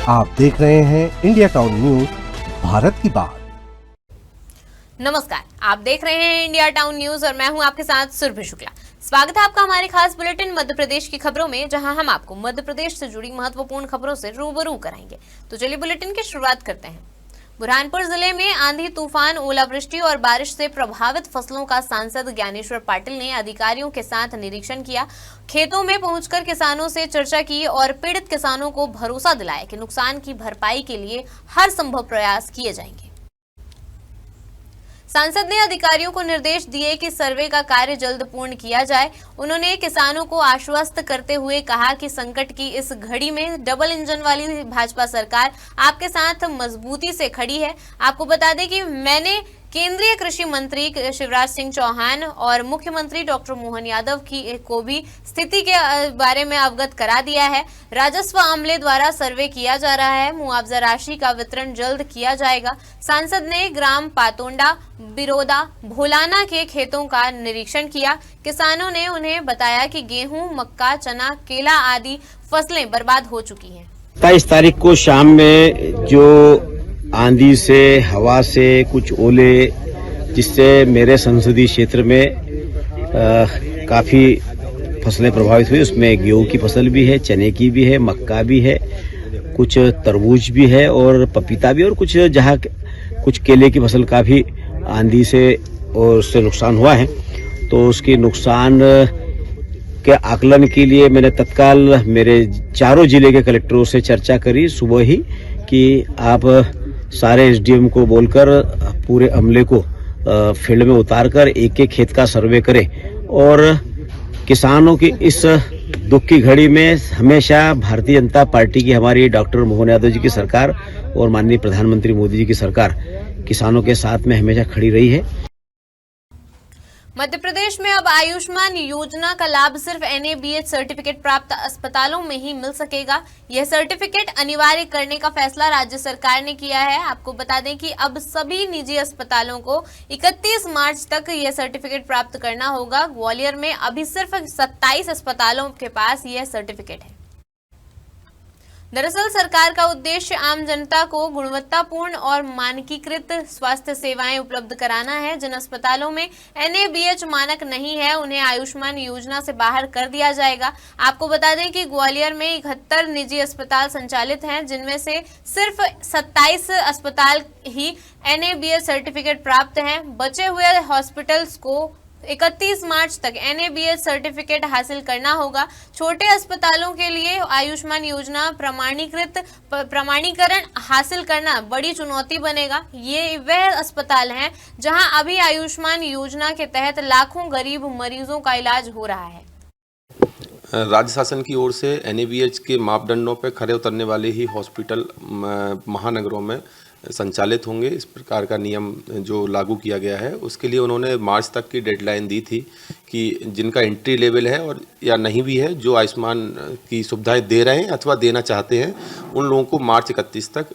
आप देख रहे हैं इंडिया टाउन न्यूज, भारत की बात। नमस्कार, आप देख रहे हैं इंडिया टाउन न्यूज और मैं हूं आपके साथ सुरभि शुक्ला। स्वागत है आपका हमारे खास बुलेटिन मध्य प्रदेश की खबरों में, जहां हम आपको मध्य प्रदेश से जुड़ी महत्वपूर्ण खबरों से रूबरू कराएंगे। तो चलिए बुलेटिन की शुरुआत करते हैं। बुरहानपुर जिले में आंधी तूफान, ओलावृष्टि और बारिश से प्रभावित फसलों का सांसद ज्ञानेश्वर पाटिल ने अधिकारियों के साथ निरीक्षण किया। खेतों में पहुंचकर किसानों से चर्चा की और पीड़ित किसानों को भरोसा दिलाया कि नुकसान की भरपाई के लिए हर संभव प्रयास किए जाएंगे। सांसद ने अधिकारियों को निर्देश दिए कि सर्वे का कार्य जल्द पूर्ण किया जाए। उन्होंने किसानों को आश्वस्त करते हुए कहा कि संकट की इस घड़ी में डबल इंजन वाली भाजपा सरकार आपके साथ मजबूती से खड़ी है। आपको बता दें कि मैंने केंद्रीय कृषि मंत्री शिवराज सिंह चौहान और मुख्यमंत्री डॉक्टर मोहन यादव को भी स्थिति के बारे में अवगत करा दिया है। राजस्व अमले द्वारा सर्वे किया जा रहा है। मुआवजा राशि का वितरण जल्द किया जाएगा। सांसद ने ग्राम पातोंडा, बिरोदा, भोलाना के खेतों का निरीक्षण किया। किसानों ने उन्हें बताया कि गेहूं, मक्का, चना, केला आदि फसलें बर्बाद हो चुकी हैं। 27 तारीख को शाम में जो आंधी से, हवा से, कुछ ओले, जिससे मेरे संसदीय क्षेत्र में काफी फसलें प्रभावित हुई। उसमें गेहूं की फसल भी है, चने की भी है, मक्का भी है, कुछ तरबूज भी है और पपीता भी, और कुछ केले की फसल का भी आंधी से और उससे नुकसान हुआ है। तो उसके नुकसान के आकलन के लिए मैंने तत्काल मेरे चारों जिले के कलेक्टरों से चर्चा करी सुबह ही कि आप सारे एसडीएम को बोलकर पूरे अमले को फील्ड में उतारकर एक एक खेत का सर्वे करें और किसानों की इस दुख की घड़ी में हमेशा भारतीय जनता पार्टी की, हमारी डॉक्टर मोहन यादव जी की सरकार और माननीय प्रधानमंत्री मोदी जी की सरकार किसानों के साथ में हमेशा खड़ी रही है। मध्य प्रदेश में अब आयुष्मान योजना का लाभ सिर्फ NABH सर्टिफिकेट प्राप्त अस्पतालों में ही मिल सकेगा। यह सर्टिफिकेट अनिवार्य करने का फैसला राज्य सरकार ने किया है। आपको बता दें कि अब सभी निजी अस्पतालों को 31 मार्च तक यह सर्टिफिकेट प्राप्त करना होगा। ग्वालियर में अभी सिर्फ 27 अस्पतालों के पास यह सर्टिफिकेट है। दरअसल सरकार का उद्देश्य आम जनता को गुणवत्तापूर्ण और मानकीकृत स्वास्थ्य सेवाएं उपलब्ध कराना है। जिन अस्पतालों में NABH मानक नहीं है, उन्हें आयुष्मान योजना से बाहर कर दिया जाएगा। आपको बता दें कि ग्वालियर में 71 निजी अस्पताल संचालित हैं, जिनमें से सिर्फ 27 अस्पताल ही NABH सर्टिफिकेट प्राप्त हैं। बचे हुए हॉस्पिटल्स को 31 मार्च तक NABH सर्टिफिकेट हासिल करना होगा। छोटे अस्पतालों के लिए आयुष्मान योजना प्रमाणीकरण हासिल करना बड़ी चुनौती बनेगा। ये वह अस्पताल हैं जहां अभी आयुष्मान योजना के तहत लाखों गरीब मरीजों का इलाज हो रहा है। राज्य शासन की ओर से NABH के मापदंडों पर खरे उतरने वाले ही हॉस्पिटल महानगरों में संचालित होंगे। इस प्रकार का नियम जो लागू किया गया है, उसके लिए उन्होंने मार्च तक की डेडलाइन दी थी कि जिनका एंट्री लेवल है और या नहीं भी है, जो आयुष्मान की सुविधाएं दे रहे हैं अथवा देना चाहते हैं, उन लोगों को मार्च 31 तक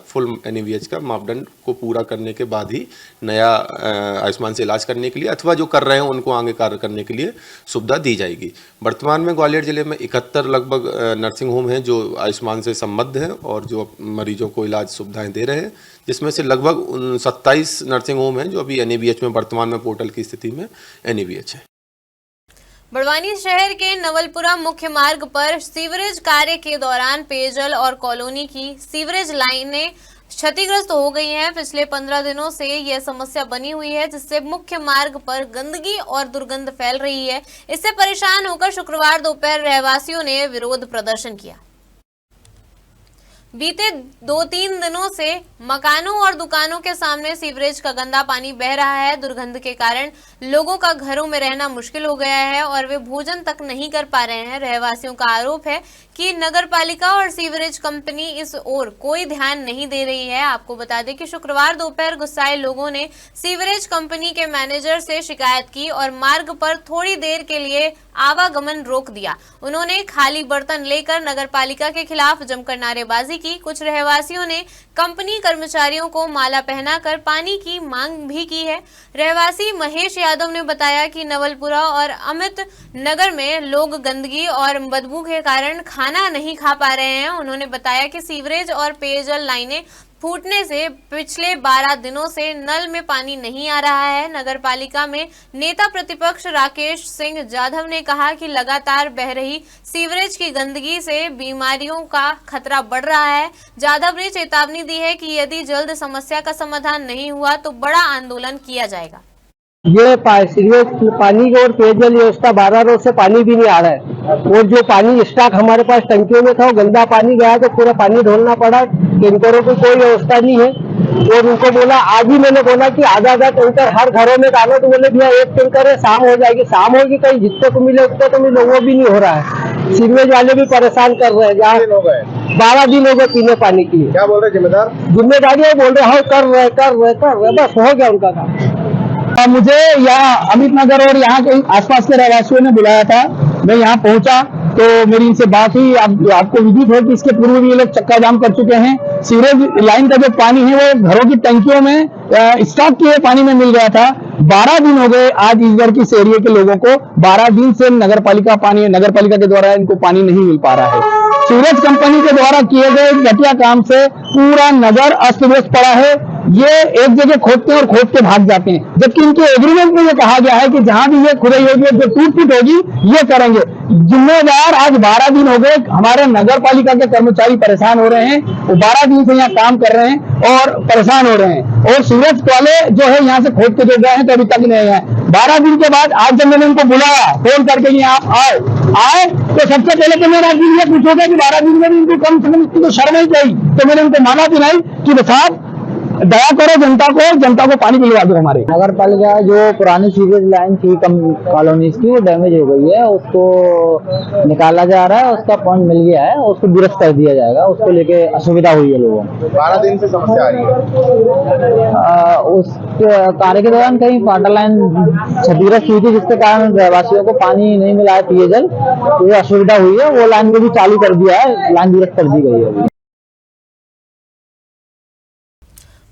फुल NABH का मापदंड को पूरा करने के बाद ही नया आयुष्मान से इलाज करने के लिए अथवा जो कर रहे हैं उनको आगे कार्य करने के लिए सुविधा दी जाएगी। वर्तमान में ग्वालियर जिले में 71 लगभग नर्सिंग होम हैं जो आयुष्मान से संबद्ध हैं और जो मरीजों को इलाज सुविधाएं दे रहे हैं, जिसमें से लगभग 27 नर्सिंग होम हैं जो अभी NABH में वर्तमान में पोर्टल की स्थिति में NABH है। बड़वानी शहर के नवलपुरा मुख्य मार्ग पर सीवरेज कार्य के दौरान पेयजल और कॉलोनी की सीवरेज लाइनें क्षतिग्रस्त हो गई हैं। पिछले 15 दिनों से यह समस्या बनी हुई है, जिससे मुख्य मार्ग पर गंदगी और दुर्गंध फैल रही है। इससे परेशान होकर शुक्रवार दोपहर रहवासियों ने विरोध प्रदर्शन किया। बीते 2-3 दिनों से मकानों और दुकानों के सामने सीवरेज का गंदा पानी बह रहा है। दुर्गंध के कारण लोगों का घरों में रहना मुश्किल हो गया है और वे भोजन तक नहीं कर पा रहे हैं। रहवासियों का आरोप है कि नगरपालिका और सीवरेज कंपनी इस ओर कोई ध्यान नहीं दे रही है। आपको बता दें कि शुक्रवार दोपहर गुस्साए लोगों ने सीवरेज कंपनी के मैनेजर से शिकायत की और मार्ग पर थोड़ी देर के लिए आवागमन रोक दिया। उन्होंने खाली बर्तन लेकर नगरपालिका के खिलाफ जमकर नारेबाजी की। कुछ रहवासियों ने कंपनी कर्मचारियों को माला पहनाकर पानी की मांग भी की है। रहवासी महेश यादव ने बताया कि नवलपुरा और अमित नगर में लोग गंदगी और बदबू के कारण खाना नहीं खा पा रहे हैं। उन्होंने बताया कि सीवरेज और पेयजल लाइनें फूटने से पिछले 12 दिनों से नल में पानी नहीं आ रहा है। नगर पालिका में नेता प्रतिपक्ष राकेश सिंह जाधव ने कहा कि लगातार बह रही सीवरेज की गंदगी से बीमारियों का खतरा बढ़ रहा है। जाधव ने चेतावनी दी है कि यदि जल्द समस्या का समाधान नहीं हुआ तो बड़ा आंदोलन किया जाएगा। ये सीवरेज पानी और पेयजल व्यवस्था 12 रोज से पानी भी नहीं आ रहा है और जो पानी स्टॉक हमारे पास टंकियों में था वो गंदा पानी गया तो पूरा पानी ढोलना पड़ा। टैंकरों की कोई व्यवस्था नहीं है और उनको बोला, आज ही मैंने बोला कि आधा टैंकर हर घरों में डालो तो बोले भैया एक टैंकर है, शाम हो जाएगी। शाम होगी कहीं जितने को मिले उतने तो मिले, वो भी नहीं हो रहा है। सीवरेज वाले भी परेशान कर रहे हैं। जहाँ 12 दिन हो गए पीने पानी के लिए। क्या बोल रहे जिम्मेदार? जिम्मेदारी बोल रहे हाँ कर रहे बस हो गया उनका काम। मुझे यहाँ अमित नगर और यहाँ के आसपास के रहवासियों ने बुलाया था। मैं यहाँ पहुंचा तो मेरी इनसे बात हुई। आपको विदित है कि इसके पूर्व भी ये लोग चक्का जाम कर चुके हैं। सीवरेज लाइन का जो पानी है वो घरों की टंकियों में स्टॉक किए पानी में मिल रहा था। 12 दिन हो गए आज इस घर की एरिया के लोगों को। 12 दिन से नगर पालिका के द्वारा इनको पानी नहीं मिल पा रहा है। सीवरेज कंपनी के द्वारा किए गए घटिया काम से पूरा नगर अस्त व्यस्त पड़ा है। ये एक जगह खोदते हैं और खोद के भाग जाते हैं, जबकि इनके एग्रीमेंट में ये कहा गया है कि जहां भी ये खुदाई होगी जो टूट होगी ये करेंगे। जिम्मेदार आज 12 दिन हो गए हमारे नगर पालिका के कर्मचारी परेशान हो रहे हैं। वो 12 दिन से यहाँ काम कर रहे हैं और परेशान हो रहे हैं और सीवरेज वाले जो है यहाँ से खोद के जो गए हैं तो अभी तक नहीं है। 12 दिन के बाद आज जब मैंने उनको बुलाया फोन करके कि आप आए तो सबसे पहले तो मेरा ये पूछो कि 12 दिन में भी इनको कम से कम तो शर्म ही चाहिए। तो मैंने उनको माना पिलाई कि साहब दया करो जनता को पानी पिलवा दो। हमारे नगर पालिका जो पुरानी सीवरेज लाइन थी कम कॉलोनीज की वो डैमेज हो गई है, उसको निकाला जा रहा है। उसका पॉइंट मिल गया है, उसको दुरुस्त कर दिया जाएगा। उसको लेके असुविधा हुई है लोगों को। 12 दिन से समस्या आ रही है। उस कार्य के दौरान कहीं वाटर लाइन क्षतिग्रस्त हुई थी जिसके कारण रहवासियों को पानी नहीं मिला है पेयजल, तो ये असुविधा हुई है। वो लाइन को भी चालू कर दिया है, लाइन दुरुस्त कर दी गई है अभी।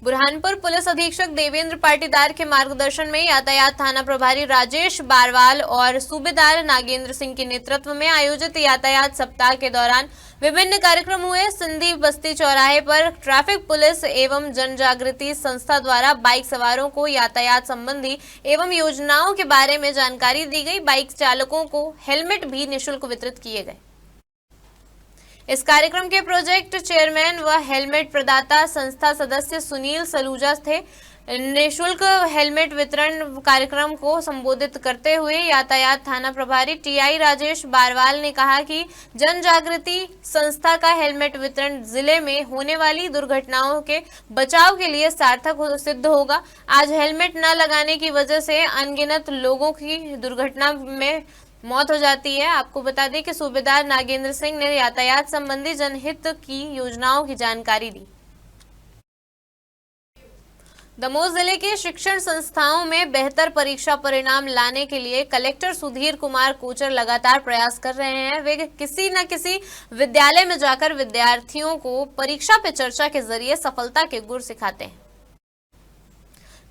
बुरहानपुर पुलिस अधीक्षक देवेंद्र पाटीदार के मार्गदर्शन में यातायात थाना प्रभारी राजेश बारवाल और सूबेदार नागेंद्र सिंह के नेतृत्व में आयोजित यातायात सप्ताह के दौरान विभिन्न कार्यक्रम हुए। सिंधी बस्ती चौराहे पर ट्रैफिक पुलिस एवं जन जागृति संस्था द्वारा बाइक सवारों को यातायात संबंधी एवं योजनाओं के बारे में जानकारी दी गई। बाइक चालकों को हेलमेट भी निःशुल्क वितरित किए गए। इस कार्यक्रम के प्रोजेक्ट चेयरमैन व हेलमेट प्रदाता संस्था सदस्य सुनील सलूजा थे। निःशुल्क हेलमेट वितरण कार्यक्रम को संबोधित करते हुए यातायात थाना प्रभारी टीआई राजेश बारवाल ने कहा कि जन जागृति संस्था का हेलमेट वितरण जिले में होने वाली दुर्घटनाओं के बचाव के लिए सार्थक सिद्ध होगा। आज हेलमेट न लगाने की वजह से अनगिनत लोगों की दुर्घटना में मौत हो जाती है। आपको बता दें कि सूबेदार नागेंद्र सिंह ने यातायात संबंधी जनहित की योजनाओं की जानकारी दी। दमोह जिले के शिक्षण संस्थाओं में बेहतर परीक्षा परिणाम लाने के लिए कलेक्टर सुधीर कुमार कोचर लगातार प्रयास कर रहे हैं। वे किसी न किसी विद्यालय में जाकर विद्यार्थियों को परीक्षा पे चर्चा के जरिए सफलता के गुर सिखाते हैं।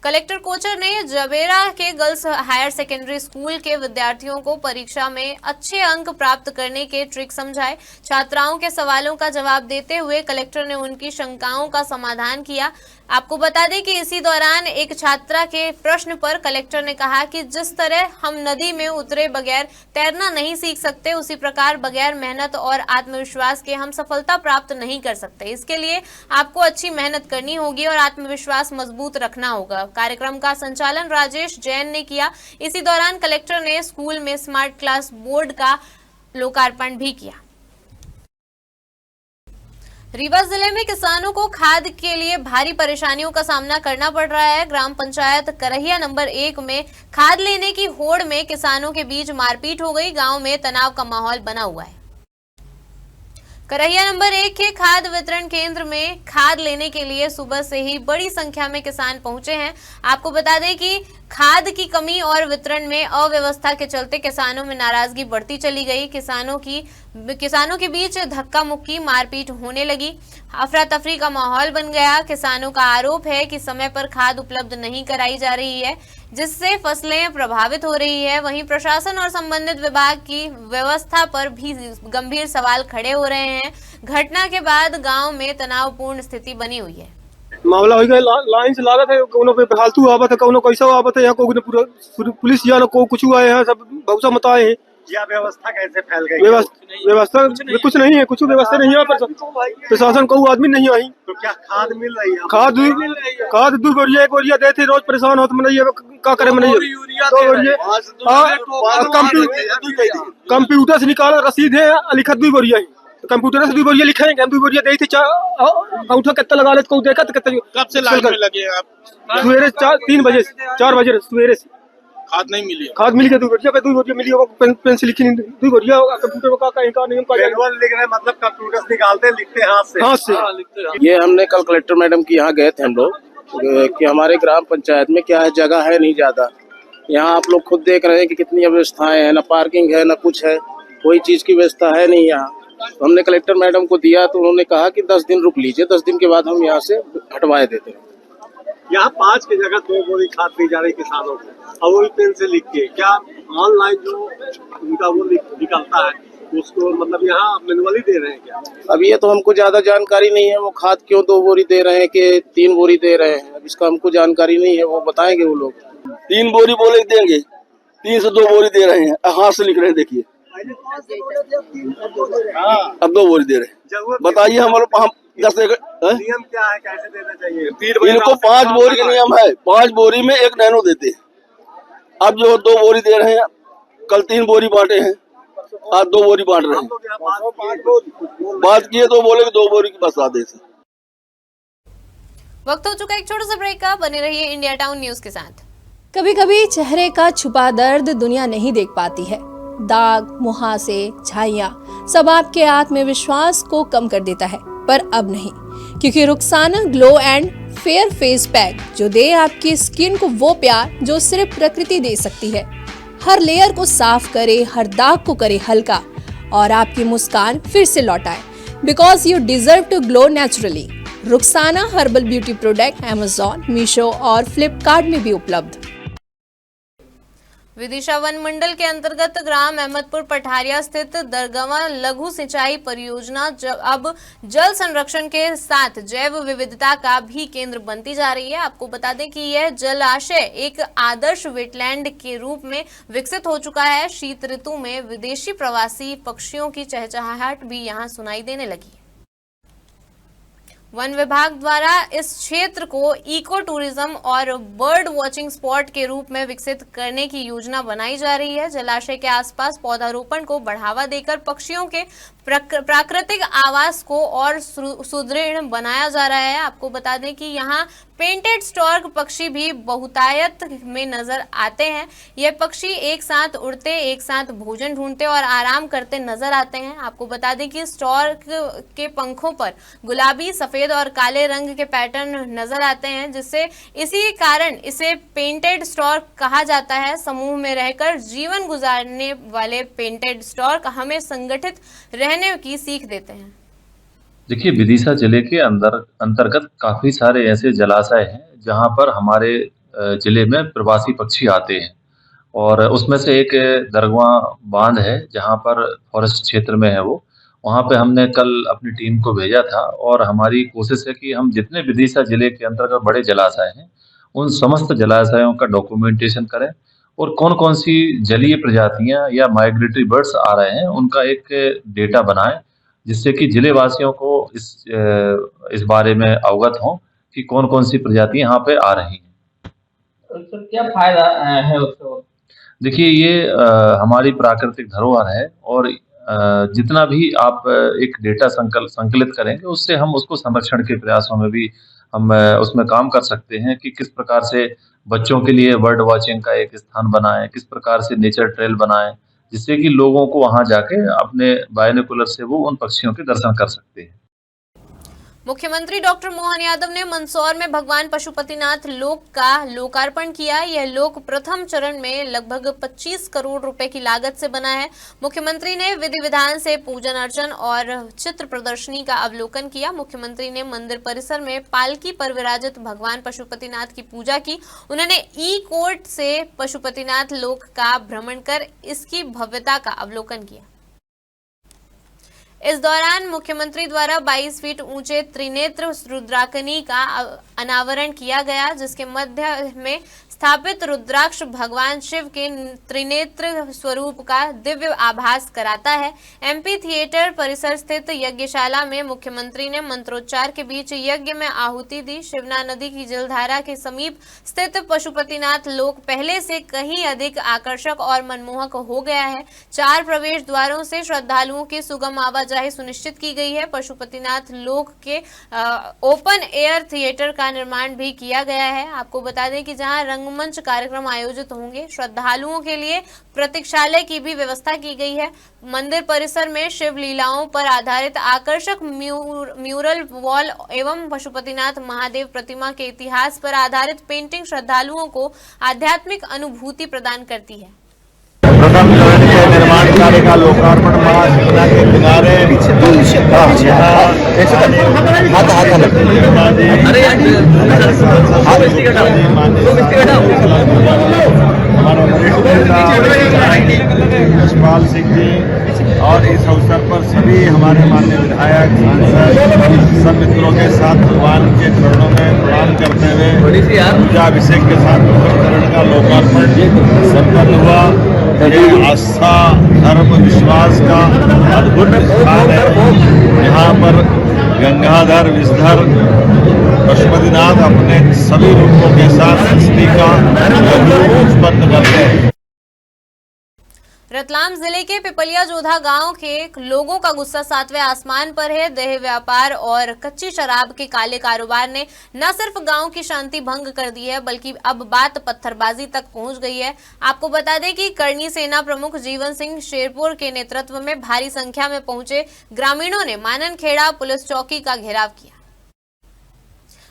कलेक्टर कोचर ने जबेरा के गर्ल्स हायर सेकेंडरी स्कूल के विद्यार्थियों को परीक्षा में अच्छे अंक प्राप्त करने के ट्रिक समझाए। छात्राओं के सवालों का जवाब देते हुए कलेक्टर ने उनकी शंकाओं का समाधान किया। आपको बता दें कि इसी दौरान एक छात्रा के प्रश्न पर कलेक्टर ने कहा कि जिस तरह हम नदी में उतरे बगैर तैरना नहीं सीख सकते, उसी प्रकार बगैर मेहनत और आत्मविश्वास के हम सफलता प्राप्त नहीं कर सकते। इसके लिए आपको अच्छी मेहनत करनी होगी और आत्मविश्वास मजबूत रखना होगा। कार्यक्रम का संचालन राजेश जैन ने किया। इसी दौरान कलेक्टर ने स्कूल में स्मार्ट क्लास बोर्ड का लोकार्पण भी किया। रीवा जिले में किसानों को खाद के लिए भारी परेशानियों का सामना करना पड़ रहा है। ग्राम पंचायत करहिया नंबर 1 में खाद लेने की होड़ में किसानों के बीच मारपीट हो गई। गांव में तनाव का माहौल बना हुआ है। करहिया नंबर 1 के खाद वितरण केंद्र में खाद लेने के लिए सुबह से ही बड़ी संख्या में किसान पहुंचे हैं। आपको बता दें कि खाद की कमी और वितरण में अव्यवस्था के चलते किसानों में नाराजगी बढ़ती चली गई। किसानों के बीच धक्का मुक्की मारपीट होने लगी, अफरा तफरी का माहौल बन गया। किसानों का आरोप है कि समय पर खाद उपलब्ध नहीं कराई जा रही है, जिससे फसलें प्रभावित हो रही है। वहीं प्रशासन और संबंधित विभाग की व्यवस्था पर भी गंभीर सवाल खड़े हो रहे हैं। घटना के बाद गांव में तनावपूर्ण स्थिति बनी हुई है। मामला हो गया लाइन से लागत है, कोनो पे फालतू आवत है, कोनो कैसा आवत है, यहाँ को पूरा पुलिस या को कुछ हुआ है, यहाँ सब बहुत मत आए हैं। यह व्यवस्था कैसे फैल गई? व्यवस्था कुछ नहीं है, कुछ व्यवस्था नहीं है। प्रशासन को आदमी नहीं आई। तो क्या खाद मिल रही है? खाद 2 बोरिया 1 बोरिया देते, रोज परेशान होते मनइए, क्या करे मनइए। कंप्यूटर से निकाल रसीद है, लिखत 2 बोरिया है, कंप्यूटर से 2 बोरिया लिखेंगे, हम 2 बोरिया दे थे। अंगूठा कितना लगा लेते, देखा तो कितना। कब से लाइन में लगे आप? सवेरे 3 बजे 4 बजे सवेरे से। खाद नहीं मिली? खाद मिल गया 2 बोरिया मिली होगा, पेन से लिखी 2 बोरिया कंप्यूटर में का नियम का लिख रहे, मतलब कंप्यूटर से निकालते लिखते हाथ से। ये हमने कल कलेक्टर मैडम की यहाँ गए थे हम लोग कि हमारे ग्राम पंचायत में क्या है, जगह है नहीं ज्यादा। यहाँ आप लोग खुद देख रहे हैं कि कितनी व्यवस्थाएं हैं, ना पार्किंग है ना कुछ है, कोई चीज की व्यवस्था है नहीं यहाँ। तो हमने कलेक्टर मैडम को दिया तो उन्होंने कहा कि 10 दिन रुक लीजिए, 10 दिन के बाद हम यहाँ से हटवाए देते हैं। यहाँ 5 की जगह 2 बोरी खाद दी जा रही किसानों को, और वो भी पेन से लिख के। क्या ऑनलाइन जो उनका वो निकलता है उसको मतलब यहाँ मैनुअली दे रहे हैं क्या? अब ये तो हमको ज्यादा जानकारी नहीं है, वो खाद क्यों 2 बोरी दे रहे हैं कि 3 बोरी दे रहे हैं, अब इसका हमको जानकारी नहीं है, वो बताएंगे वो लोग। 3 बोरी बोले देंगे, 3 से 2 बोरी दे रहे हैं, हाथ से लिख रहे हैं। देखिए अब 2 बोरी दे रहे हैं। बताइए हमारे 10 नियम क्या है, कैसे देना चाहिए? इनको 5 बोरी का नियम है, 5 बोरी में 1 नैनो देते हैं। अब जो 2 बोरी दे रहे हैं, कल 3 बोरी बांटे हैं, आज 2 बोरी बांट रहे हैं। बात किए तो बोले 2 बोरी की बस आदेश है। वक्त हो चुका एक छोटा सा ब्रेक का, बने रहिए इंडिया टाउन न्यूज के साथ। कभी कभी चेहरे का छुपा दर्द दुनिया नहीं देख पाती है। दाग, मुहासे, झाइयां सब आपके आत्मविश्वास को कम कर देता है, पर अब नहीं, क्योंकि Rukhsana glow and fair face pack जो दे आपकी स्किन को वो प्यार जो सिर्फ प्रकृति दे सकती है। हर लेयर को साफ करे, हर दाग को करे हल्का और आपकी मुस्कान फिर से लौटाए, because you deserve to glow naturally. Rukhsana herbal beauty product Amazon, Meesho और फ्लिपकार्ट में भी उपलब्ध। विदिशा वन मंडल के अंतर्गत ग्राम अहमदपुर पठारिया स्थित दरगवा लघु सिंचाई परियोजना अब जल संरक्षण के साथ जैव विविधता का भी केंद्र बनती जा रही है। आपको बता दें कि यह जलाशय एक आदर्श वेटलैंड के रूप में विकसित हो चुका है। शीत ऋतु में विदेशी प्रवासी पक्षियों की चहचहाहट भी यहां सुनाई देने लगी। वन विभाग द्वारा इस क्षेत्र को इको टूरिज्म और बर्ड वॉचिंग स्पॉट के रूप में विकसित करने की योजना बनाई जा रही है। जलाशय के आसपास पौधारोपण को बढ़ावा देकर पक्षियों के प्राकृतिक आवास को और सुदृढ़ बनाया जा रहा है। आपको बता दें कि यहाँ पेंटेड स्टॉर्क पक्षी भी बहुतायत में नजर आते हैं। ये पक्षी एक साथ उड़ते, एक साथ भोजन ढूंढते और आराम करते नजर आते हैं। आपको बता दें कि स्टॉर्क के पंखों पर गुलाबी, सफेद और काले रंग के पैटर्न नजर आते हैं, जिससे इसी कारण इसे पेंटेड स्टॉर्क कहा जाता है। समूह में रहकर जीवन गुजारने वाले पेंटेड स्टॉर्क हमें संगठित रहने की सीख देते हैं। देखिए, विदिशा जिले के अंतर्गत काफी सारे ऐसे जलाशय हैं जहां पर हमारे जिले में प्रवासी पक्षी आते हैं, और उसमें से एक दरगवा बांध है जहां पर फॉरेस्ट क्षेत्र में है वो। वहां पे हमने कल अपनी टीम को भेजा था, और हमारी कोशिश है कि हम जितने विदिशा जिले के अंतर्गत बड़े जलाशय हैं उन समस्त जलाशयों का डॉक्यूमेंटेशन करें, और कौन कौन सी जलीय प्रजातियां या माइग्रेटरी बर्ड्स आ रहे हैं उनका एक डेटा बनाएं, जिससे कि जिले वासियों को इस बारे में अवगत हों कि कौन कौन सी प्रजातियां यहाँ पे आ रही हैं। तो क्या फायदा है उसको? देखिए, ये हमारी प्राकृतिक धरोहर है, और जितना भी आप एक डेटा संकलित करेंगे उससे हम उसको संरक्षण के प्रयासों में भी हम उसमें काम कर सकते हैं कि किस प्रकार से बच्चों के लिए बर्ड वॉचिंग का एक स्थान बनाएं, किस प्रकार से नेचर ट्रेल बनाएं, जिससे कि लोगों को वहां जाके अपने बायनोकुलर से वो उन पक्षियों के दर्शन कर सकते हैं। मुख्यमंत्री डॉक्टर मोहन यादव ने मंदसौर में भगवान पशुपतिनाथ लोक का लोकार्पण किया। यह लोक प्रथम चरण में लगभग 25 करोड़ रुपए की लागत से बना है। मुख्यमंत्री ने विधि विधान से पूजन अर्चन और चित्र प्रदर्शनी का अवलोकन किया। मुख्यमंत्री ने मंदिर परिसर में पालकी पर विराजित भगवान पशुपतिनाथ की पूजा की। उन्होंने ई कोर्ट से पशुपतिनाथ लोक का भ्रमण कर इसकी भव्यता का अवलोकन किया। इस दौरान मुख्यमंत्री द्वारा 22 फीट ऊंचे त्रिनेत्र रुद्राकनी का अनावरण किया गया, जिसके मध्य में स्थापित रुद्राक्ष भगवान शिव के त्रिनेत्र स्वरूप का दिव्य आभास कराता है। एमपी थिएटर परिसर स्थित यज्ञशाला में मुख्यमंत्री ने मंत्रोच्चार के बीच यज्ञ में आहुति दी। शिवना नदी की जलधारा के समीप स्थित पशुपतिनाथ लोक पहले से कहीं अधिक आकर्षक और मनमोहक हो गया है। 4 प्रवेश द्वारों से श्रद्धालुओं की सुगम आवाजाही सुनिश्चित की गई है। पशुपतिनाथ लोक के ओपन एयर थिएटर का निर्माण भी किया गया है। आपको बता दें कि जहां रंगमंच कार्यक्रम आयोजित होंगे, श्रद्धालुओं के लिए प्रतीक्षालय की भी व्यवस्था की गई है। मंदिर परिसर में शिव लीलाओं पर आधारित आकर्षक म्यूरल वॉल एवं पशुपतिनाथ महादेव प्रतिमा के इतिहास पर आधारित पेंटिंग श्रद्धालुओं को आध्यात्मिक अनुभूति प्रदान करती है। प्रथम चरण के निर्माण कार्य का लोकार्पण महाशिवना के किनारे हमारे वरिष्ठ नेता यशपाल सिंह जी और इस अवसर पर सभी हमारे माननीय विधायक सब मित्रों के साथ भगवान के चरणों में प्रणाम करते हुए पूजा अभिषेक के साथ प्रथम चरण का लोकार्पण संपन्न हुआ। ये आस्था धर्म विश्वास का अद्भुत स्थान है। यहाँ पर गंगाधर विषधर पशुपतिनाथ अपने सभी रूपों के साथ सृष्टि का उत्पन्न करते हैं। रतलाम जिले के पिपलिया जोधा गांव के लोगों का गुस्सा 7वें आसमान पर है। देह व्यापार और कच्ची शराब के काले कारोबार ने न सिर्फ गांव की शांति भंग कर दी है, बल्कि अब बात पत्थरबाजी तक पहुंच गई है। आपको बता दें कि करनी सेना प्रमुख जीवन सिंह शेरपुर के नेतृत्व में भारी संख्या में पहुंचे ग्रामीणों ने माननखेड़ा पुलिस चौकी का घेराव किया।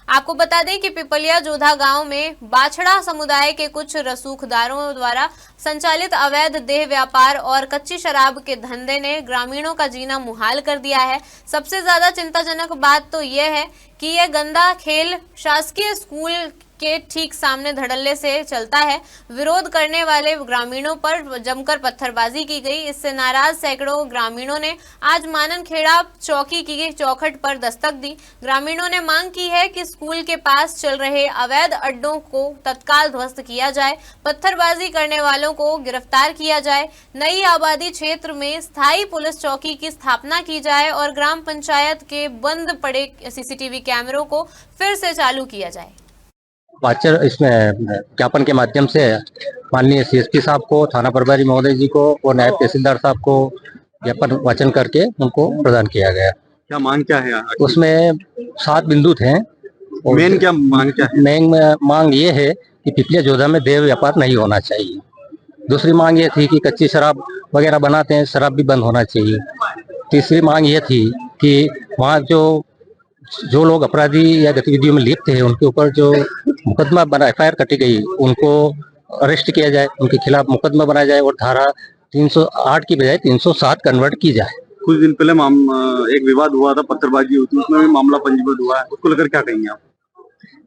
आपको बता दें कि पिपलिया जोधा गांव में बाछड़ा समुदाय के कुछ रसूखदारों द्वारा संचालित अवैध देह व्यापार और कच्ची शराब के धंधे ने ग्रामीणों का जीना मुहाल कर दिया है। सबसे ज्यादा चिंताजनक बात तो यह है कि यह गंदा खेल शासकीय स्कूल के ठीक सामने धड़ल्ले से चलता है। विरोध करने वाले ग्रामीणों पर जमकर पत्थरबाजी की गई। इससे नाराज सैकड़ों ग्रामीणों ने आज माननखेड़ा चौकी की चौखट पर दस्तक दी। ग्रामीणों ने मांग की है कि स्कूल के पास चल रहे अवैध अड्डों को तत्काल ध्वस्त किया जाए, पत्थरबाजी करने वालों को गिरफ्तार किया जाए, नई आबादी क्षेत्र में स्थायी पुलिस चौकी की स्थापना की जाए और ग्राम पंचायत के बंद पड़े सीसीटीवी कैमरों को फिर से चालू किया जाए। वाचर इसमें ज्ञापन के माध्यम से माननीय सीएसपी साहब को, थाना प्रभारी महोदय जी को और नायब तहसीलदार साहब को ज्ञापन वाचन करके उनको प्रदान किया गया। क्या मांग क्या है? उसमें 7 बिंदु थे। मेन क्या मांग क्या है? मेन मांग ये है कि पिपलिया जोधा में देह व्यापार नहीं होना चाहिए। दूसरी मांग ये थी कि कच्ची शराब वगैरह बनाते हैं, शराब भी बंद होना चाहिए। तीसरी मांग ये थी कि वहाँ जो लोग अपराधी या गतिविधियों में लिप्त है उनके ऊपर जो मुकदमा बना FIR कटी गई उनको अरेस्ट किया जाए, उनके खिलाफ मुकदमा बनाया जाए और धारा 308 की बजाय 307 कन्वर्ट की जाए। कुछ दिन पहले एक विवाद हुआ था, पत्थरबाजी हुई थी, उसमें भी मामला पंजीबद्ध हुआ है, उसको लेकर क्या कहेंगे आप?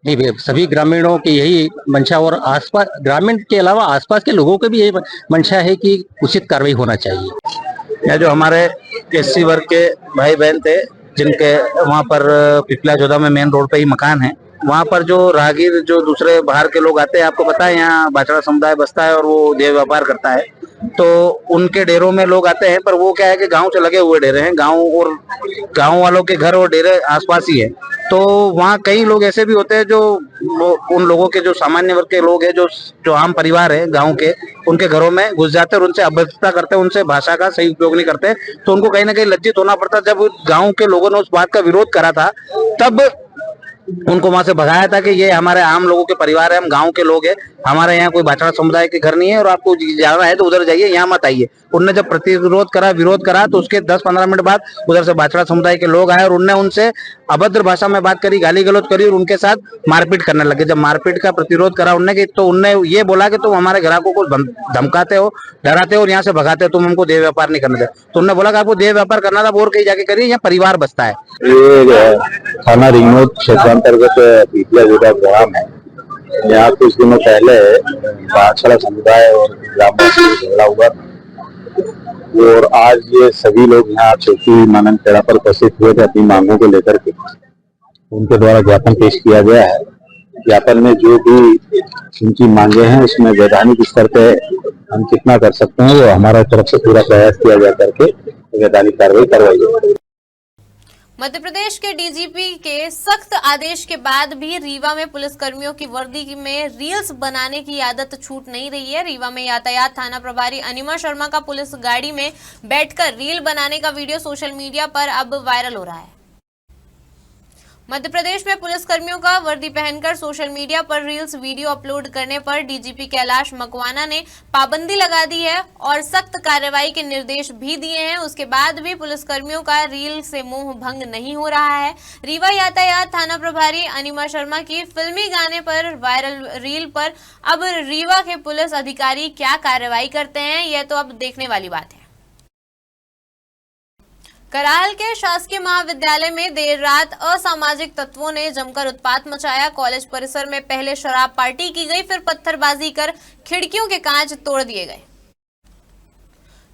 नहीं, सभी ग्रामीणों की यही मंशा और आसपास ग्रामीण के अलावा आसपास के लोगों की भी यही मंशा है कि उचित कार्रवाई होना चाहिए। या जो हमारे SC वर्ग के भाई बहन थे जिनके वहाँ पर पिपलिया जोधा में मेन रोड पे ही मकान है, वहाँ पर जो राहगीर जो दूसरे बाहर के लोग आते हैं, आपको पता है यहाँ बाछड़ा समुदाय बसता है और वो देह व्यापार करता है, तो उनके डेरों में लोग आते हैं। पर वो क्या है कि गांव से लगे हुए डेरे हैं, गांव वालों के घर और डेरे आसपास ही है। तो वहाँ कई लोग ऐसे भी होते हैं जो उन लोगों के जो सामान्य वर्ग के लोग हैं, जो आम परिवार है गांव के, उनके घरों में घुस जाते हैं और उनसे अभद्रता करते हैं, उनसे भाषा का सही उपयोग नहीं करते। तो उनको कहीं ना कहीं लज्जित होना पड़ता। जब गांव के लोगों ने उस बात का विरोध करा था, तब उनको वहां से भगाया था कि ये हमारे आम लोगों के परिवार है, हम गांव के लोग हैं, हमारे यहाँ कोई भाषा समुदाय के घर नहीं है और आपको जाना है तो उधर जाइए, यहाँ मत आइए। उनने जब प्रतिरोध करा, विरोध करा, तो उसके 10-15 मिनट बाद उधर से भाषा समुदाय के लोग आए और उनने उनसे अभद्र भाषा में बात करी, गाली गलौज करी और उनके साथ मारपीट करने लगे। जब मारपीट का प्रतिरोध करा उनने तो उनने ये बोला कि तुम हमारे ग्राहकों को धमकाते हो, डराते हो और यहाँ से भगाते हो, तुम हमको देह व्यापार नहीं करने दे। तो उन्होंने बोला कि आपको देह व्यापार करना था और कहीं जाके करिए, यहाँ परिवार बसता है। ये थाना रिंगनोद क्षेत्रांतर्गत पीपला जोधा ग्राम है। यहाँ कुछ दिनों पहले भाषा समुदाय और ग्रामवासी झगड़ा हुआ और आज ये सभी लोग यहाँ चौकी मानन खेड़ा पर उपस्थित हुए थे अपनी मांगों को लेकर के। उनके द्वारा ज्ञापन पेश किया गया है। ज्ञापन में जो भी उनकी मांगे हैं उसमें वैधानिक स्तर पे हम कितना कर सकते हैं वो हमारा तरफ से पूरा प्रयास किया जा करके वैधानिक कार्रवाई करवाई जाए। मध्य प्रदेश के डीजीपी के सख्त आदेश के बाद भी रीवा में पुलिसकर्मियों की वर्दी में रील्स बनाने की आदत छूट नहीं रही है। रीवा में यातायात थाना प्रभारी अनिमा शर्मा का पुलिस गाड़ी में बैठकर रील बनाने का वीडियो सोशल मीडिया पर अब वायरल हो रहा है। मध्य प्रदेश में पुलिसकर्मियों का वर्दी पहनकर सोशल मीडिया पर रील्स वीडियो अपलोड करने पर डीजीपी कैलाश मकवाना ने पाबंदी लगा दी है और सख्त कार्रवाई के निर्देश भी दिए हैं। उसके बाद भी पुलिसकर्मियों का रील से मोह भंग नहीं हो रहा है। रीवा यातायात थाना प्रभारी अनिमा शर्मा की फिल्मी गाने पर वायरल रील पर अब रीवा के पुलिस अधिकारी क्या कार्रवाई करते हैं, यह तो अब देखने वाली बात है। कराहल के शासकीय महाविद्यालय में देर रात असामाजिक तत्वों ने जमकर उत्पात मचाया। कॉलेज परिसर में पहले शराब पार्टी की गई, फिर पत्थरबाजी कर खिड़कियों के कांच तोड़ दिए गए।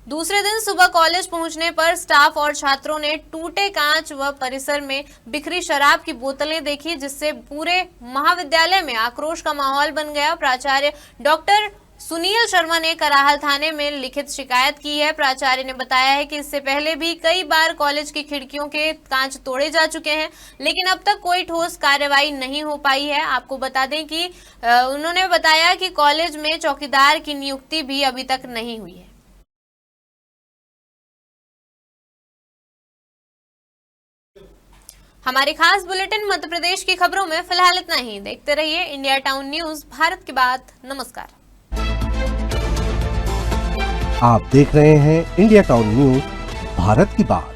दूसरे दिन सुबह कॉलेज पहुंचने पर स्टाफ और छात्रों ने टूटे कांच व परिसर में बिखरी शराब की बोतलें देखी, जिससे पूरे महाविद्यालय में आक्रोश का माहौल बन गया। प्राचार्य डॉक्टर सुनील शर्मा ने कराहल थाने में लिखित शिकायत की है। प्राचार्य ने बताया है कि इससे पहले भी कई बार कॉलेज की खिड़कियों के कांच तोड़े जा चुके हैं, लेकिन अब तक कोई ठोस कार्रवाई नहीं हो पाई है। आपको बता दें कि उन्होंने बताया कि कॉलेज में चौकीदार की नियुक्ति भी अभी तक नहीं हुई है। हमारे खास बुलेटिन मध्य प्रदेश की खबरों में फिलहाल इतना ही। देखते रहिए इंडिया टाउन न्यूज, भारत की बात। नमस्कार। आप देख रहे हैं इंडिया टाउन न्यूज, भारत की बात।